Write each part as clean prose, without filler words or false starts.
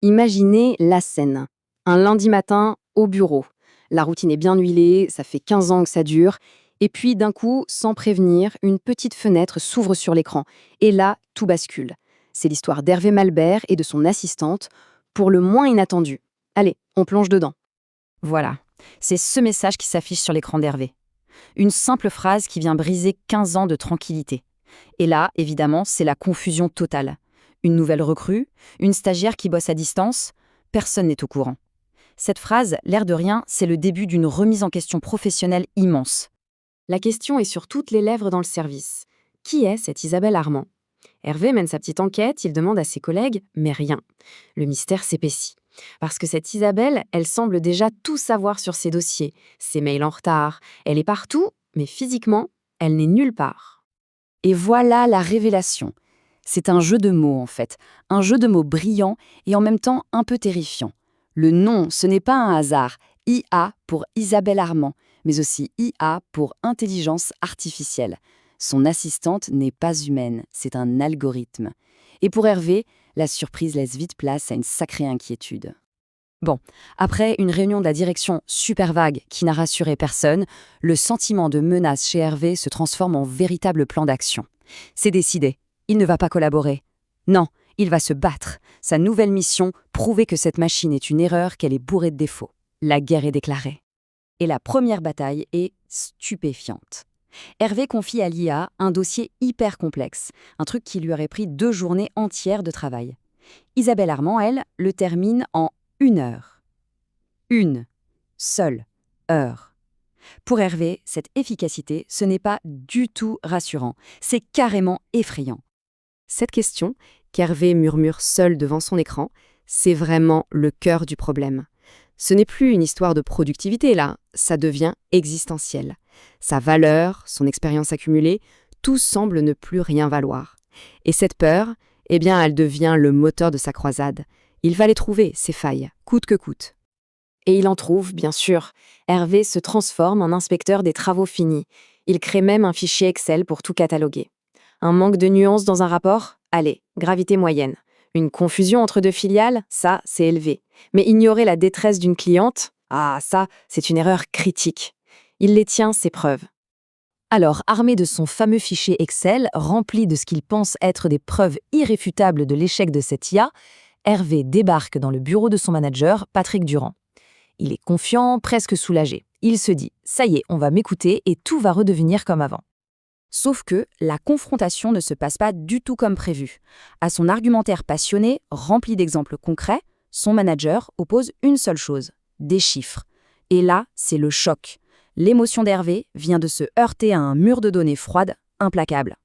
Imaginez la scène. Un lundi matin, au bureau. La routine est bien huilée, ça fait 15 ans que ça dure. Et puis, d'un coup, sans prévenir, une petite fenêtre s'ouvre sur l'écran. Et là, tout bascule. C'est l'histoire d'Hervé Malbert et de son assistante, pour le moins inattendue. Allez, on plonge dedans. Voilà, c'est ce message qui s'affiche sur l'écran d'Hervé. Une simple phrase qui vient briser 15 ans de tranquillité. Et là, évidemment, c'est la confusion totale. Une nouvelle recrue, une stagiaire qui bosse à distance, personne n'est au courant. Cette phrase, l'air de rien, c'est le début d'une remise en question professionnelle immense. La question est sur toutes les lèvres dans le service. Qui est cette Isabelle Armand? Hervé mène sa petite enquête, il demande à ses collègues, mais rien. Le mystère s'épaissit. Parce que cette Isabelle, elle semble déjà tout savoir sur ses dossiers, ses mails en retard, elle est partout, mais physiquement, elle n'est nulle part. Et voilà la révélation. C'est un jeu de mots en fait, un jeu de mots brillant et en même temps un peu terrifiant. Le nom, ce n'est pas un hasard, IA pour Isabelle Armand, mais aussi IA pour intelligence artificielle. Son assistante n'est pas humaine, c'est un algorithme. Et pour Hervé, la surprise laisse vite place à une sacrée inquiétude. Bon, après une réunion de la direction super vague qui n'a rassuré personne, le sentiment de menace chez Hervé se transforme en véritable plan d'action. C'est décidé, il ne va pas collaborer. Non, il va se battre. Sa nouvelle mission, prouver que cette machine est une erreur, qu'elle est bourrée de défauts. La guerre est déclarée. Et la première bataille est stupéfiante. Hervé confie à l'IA un dossier hyper complexe, un truc qui lui aurait pris 2 journées entières de travail. Isabelle Armand, elle, le termine en 1 heure. Une seule heure. Pour Hervé, cette efficacité, ce n'est pas du tout rassurant, c'est carrément effrayant. Cette question, qu'Hervé murmure seul devant son écran, c'est vraiment le cœur du problème. Ce n'est plus une histoire de productivité là, ça devient existentiel. Sa valeur, son expérience accumulée, tout semble ne plus rien valoir. Et cette peur, eh bien, elle devient le moteur de sa croisade. Il va les trouver, ces failles, coûte que coûte. Et il en trouve, bien sûr. Hervé se transforme en inspecteur des travaux finis. Il crée même un fichier Excel pour tout cataloguer. Un manque de nuances dans un rapport? Allez, gravité moyenne. Une confusion entre 2 filiales? Ça, c'est élevé. Mais ignorer la détresse d'une cliente? Ah, ça, c'est une erreur critique. Il les tient, ces preuves. Alors, armé de son fameux fichier Excel, rempli de ce qu'il pense être des preuves irréfutables de l'échec de cette IA, Hervé débarque dans le bureau de son manager, Patrick Durand. Il est confiant, presque soulagé. Il se dit « ça y est, on va m'écouter et tout va redevenir comme avant ». Sauf que la confrontation ne se passe pas du tout comme prévu. À son argumentaire passionné, rempli d'exemples concrets, son manager oppose une seule chose, des chiffres. Et là, c'est le choc. L'émotion d'Hervé vient de se heurter à un mur de données froides, implacable.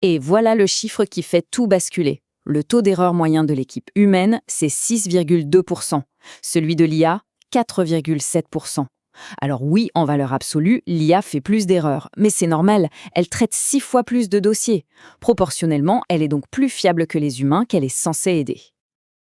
Et voilà le chiffre qui fait tout basculer. Le taux d'erreur moyen de l'équipe humaine, c'est 6,2%. Celui de l'IA, 4,7%. Alors oui, en valeur absolue, l'IA fait plus d'erreurs, mais c'est normal, elle traite 6 fois plus de dossiers. Proportionnellement, elle est donc plus fiable que les humains qu'elle est censée aider.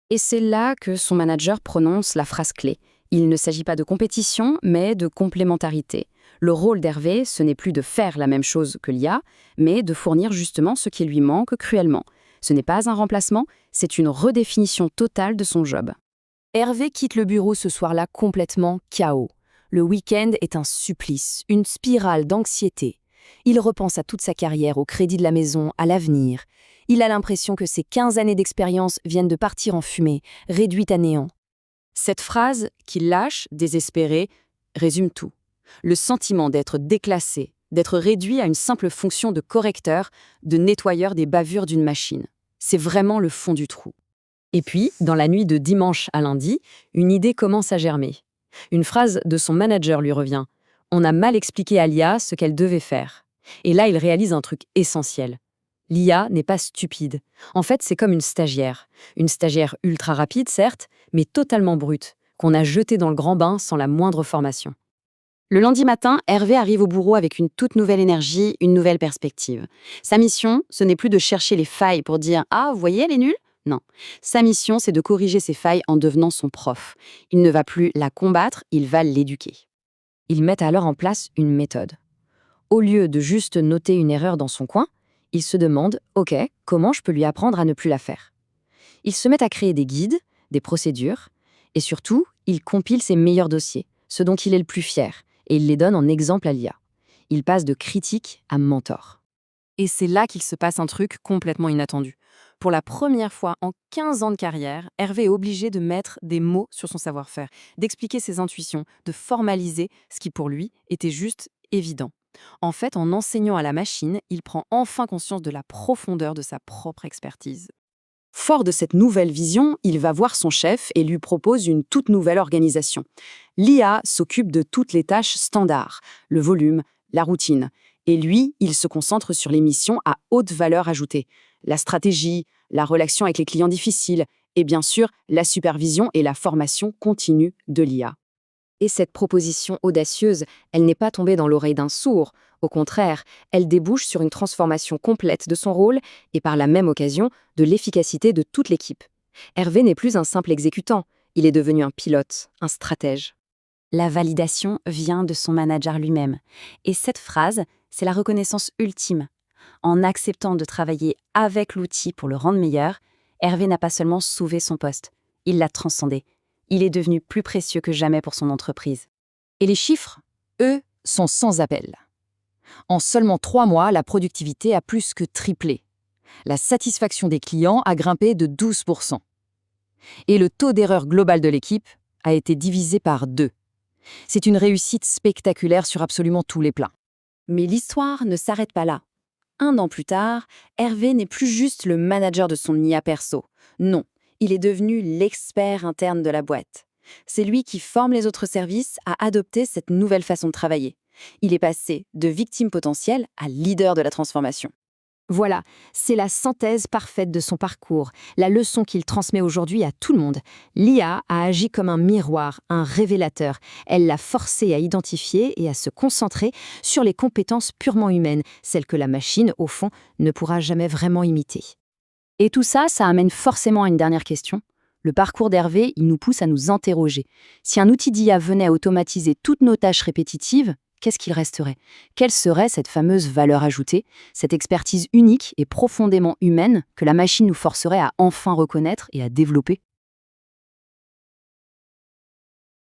Et c'est là que son manager prononce la phrase clé. Il ne s'agit pas de compétition, mais de complémentarité. Le rôle d'Hervé, ce n'est plus de faire la même chose que l'IA, mais de fournir justement ce qui lui manque cruellement. Ce n'est pas un remplacement, c'est une redéfinition totale de son job. Hervé quitte le bureau ce soir-là complètement KO. Le week-end est un supplice, une spirale d'anxiété. Il repense à toute sa carrière, au crédit de la maison, à l'avenir. Il a l'impression que ses 15 années d'expérience viennent de partir en fumée, réduites à néant. Cette phrase, qu'il lâche, désespéré, résume tout. Le sentiment d'être déclassé, d'être réduit à une simple fonction de correcteur, de nettoyeur des bavures d'une machine. C'est vraiment le fond du trou. Et puis, dans la nuit de dimanche à lundi, une idée commence à germer. Une phrase de son manager lui revient. On a mal expliqué à l'IA ce qu'elle devait faire. Et là, il réalise un truc essentiel. L'IA n'est pas stupide. En fait, c'est comme une stagiaire. Une stagiaire ultra rapide, certes, mais totalement brute, qu'on a jetée dans le grand bain sans la moindre formation. Le lundi matin, Hervé arrive au bureau avec une toute nouvelle énergie, une nouvelle perspective. Sa mission, ce n'est plus de chercher les failles pour dire « Ah, vous voyez, elle est nulle ?» Non. Sa mission, c'est de corriger ses failles en devenant son prof. Il ne va plus la combattre, il va l'éduquer. Ils mettent alors en place une méthode. Au lieu de juste noter une erreur dans son coin, ils se demandent « Ok, comment je peux lui apprendre à ne plus la faire ?» Ils se mettent à créer des guides, des procédures, et surtout, il compile ses meilleurs dossiers, ceux dont il est le plus fier, et il les donne en exemple à l'IA. Il passe de critique à mentor. Et c'est là qu'il se passe un truc complètement inattendu. Pour la première fois en 15 ans de carrière, Hervé est obligé de mettre des mots sur son savoir-faire, d'expliquer ses intuitions, de formaliser ce qui pour lui était juste évident. En fait, en enseignant à la machine, il prend enfin conscience de la profondeur de sa propre expertise. Fort de cette nouvelle vision, il va voir son chef et lui propose une toute nouvelle organisation. L'IA s'occupe de toutes les tâches standards, le volume, la routine. Et lui, il se concentre sur les missions à haute valeur ajoutée. La stratégie, la relation avec les clients difficiles et bien sûr la supervision et la formation continue de l'IA. Et cette proposition audacieuse, elle n'est pas tombée dans l'oreille d'un sourd. Au contraire, elle débouche sur une transformation complète de son rôle et par la même occasion de l'efficacité de toute l'équipe. Hervé n'est plus un simple exécutant, il est devenu un pilote, un stratège. La validation vient de son manager lui-même. Et cette phrase, c'est la reconnaissance ultime. En acceptant de travailler avec l'outil pour le rendre meilleur, Hervé n'a pas seulement sauvé son poste, il l'a transcendé. Il est devenu plus précieux que jamais pour son entreprise. Et les chiffres, eux, sont sans appel. En seulement 3 mois, la productivité a plus que triplé. La satisfaction des clients a grimpé de 12%. Et le taux d'erreur global de l'équipe a été divisé par 2. C'est une réussite spectaculaire sur absolument tous les plans. Mais l'histoire ne s'arrête pas là. 1 an plus tard, Hervé n'est plus juste le manager de son IA perso. Non, il est devenu l'expert interne de la boîte. C'est lui qui forme les autres services à adopter cette nouvelle façon de travailler. Il est passé de victime potentielle à leader de la transformation. Voilà, c'est la synthèse parfaite de son parcours, la leçon qu'il transmet aujourd'hui à tout le monde. L'IA a agi comme un miroir, un révélateur. Elle l'a forcé à identifier et à se concentrer sur les compétences purement humaines, celles que la machine, au fond, ne pourra jamais vraiment imiter. Et tout ça, ça amène forcément à une dernière question. Le parcours d'Hervé, il nous pousse à nous interroger. Si un outil d'IA venait à automatiser toutes nos tâches répétitives, qu'est-ce qu'il resterait? Quelle serait cette fameuse valeur ajoutée, cette expertise unique et profondément humaine que la machine nous forcerait à enfin reconnaître et à développer?